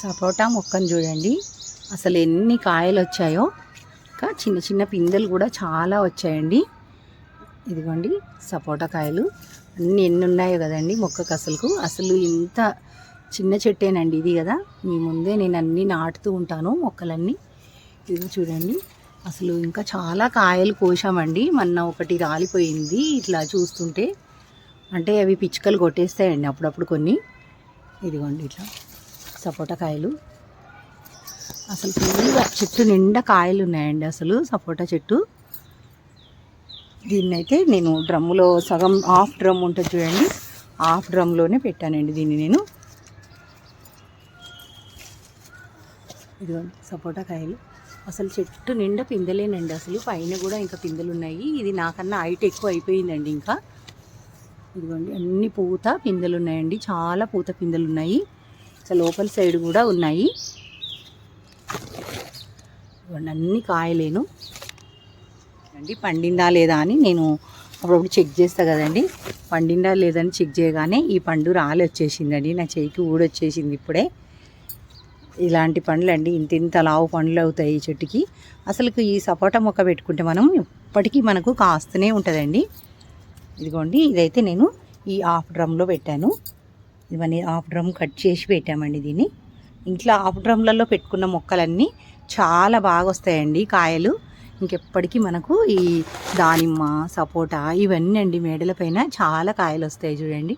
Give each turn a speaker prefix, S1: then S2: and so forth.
S1: సపోటా మొక్కను చూడండి, అసలు ఎన్ని కాయలు వచ్చాయో. ఇంకా చిన్న చిన్న పిందెలు కూడా చాలా వచ్చాయండి. ఇదిగోండి సపోటా కాయలు అన్నీ ఎన్ని ఉన్నాయో కదండి మొక్కకు. అసలు ఇంత చిన్న చెట్టేనండి ఇది కదా. మీ ముందే నేను అన్నీ నాటుతూ ఉంటాను మొక్కలన్నీ. ఇది చూడండి, అసలు ఇంకా చాలా కాయలు కోసామండి. మొన్న ఒకటి రాలిపోయింది ఇట్లా చూస్తుంటే, అంటే అవి పిచ్చుకలు కొట్టేస్తాయండి అప్పుడప్పుడు కొన్ని. ఇదిగోండి ఇట్లా సపోటా కాయలు అసలు ఫుల్గా చెట్టు నిండా కాయలు ఉన్నాయండి అసలు సపోటా చెట్టు. దీన్నైతే నేను డ్రమ్ములో సగం హాఫ్ డ్రమ్ ఉంటుంది చూడండి, హాఫ్ డ్రమ్లోనే పెట్టానండి దీన్ని నేను. ఇదిగోండి సపోటా కాయలు అసలు చెట్టు నిండా పిందెలేనండి. అసలు పైన కూడా ఇంకా పిందెలు ఉన్నాయి. ఇది నాకన్నా హైట్ ఎక్కువ అయిపోయిందండి ఇంకా. ఇదిగోండి అన్ని పూత పిందెలు ఉన్నాయండి, చాలా పూత పిందెలు ఉన్నాయి. అసలు లోపల సైడ్ కూడా ఉన్నాయి. ఇదిగోండి అన్ని కాయలేను అండి. పండిందా లేదా అని నేను అప్పుడప్పుడు చెక్ చేస్తా కదండి. పండిందా లేదని చెక్ చేయగానే ఈ పండు రాలి వచ్చేసిందండి, నా చేయికి ఊడొచ్చేసింది ఇప్పుడే. ఇలాంటి పండ్లు అండి, ఇంత లావు పండ్లు అవుతాయి ఈ చెట్టుకి. అసలు ఈ సపోటా మొక్క పెట్టుకుంటే మనం ఇప్పటికీ మనకు కాస్తూనే ఉంటుందండి. ఇదిగోండి ఇదైతే నేను ఈ హాఫ్ డ్రమ్లో పెట్టాను. ఇవన్నీ హాఫ్ డ్రమ్ కట్ చేసి పెట్టామండి దీన్ని. ఇంట్లో హాఫ్ డ్రమ్లలో పెట్టుకున్న మొక్కలన్నీ చాలా బాగా వస్తాయండి కాయలు. ఇంకెప్పటికీ మనకు ఈ దానిమ్మ సపోటా ఇవన్నీ అండి మేడల పైన చాలా కాయలు వస్తాయి చూడండి.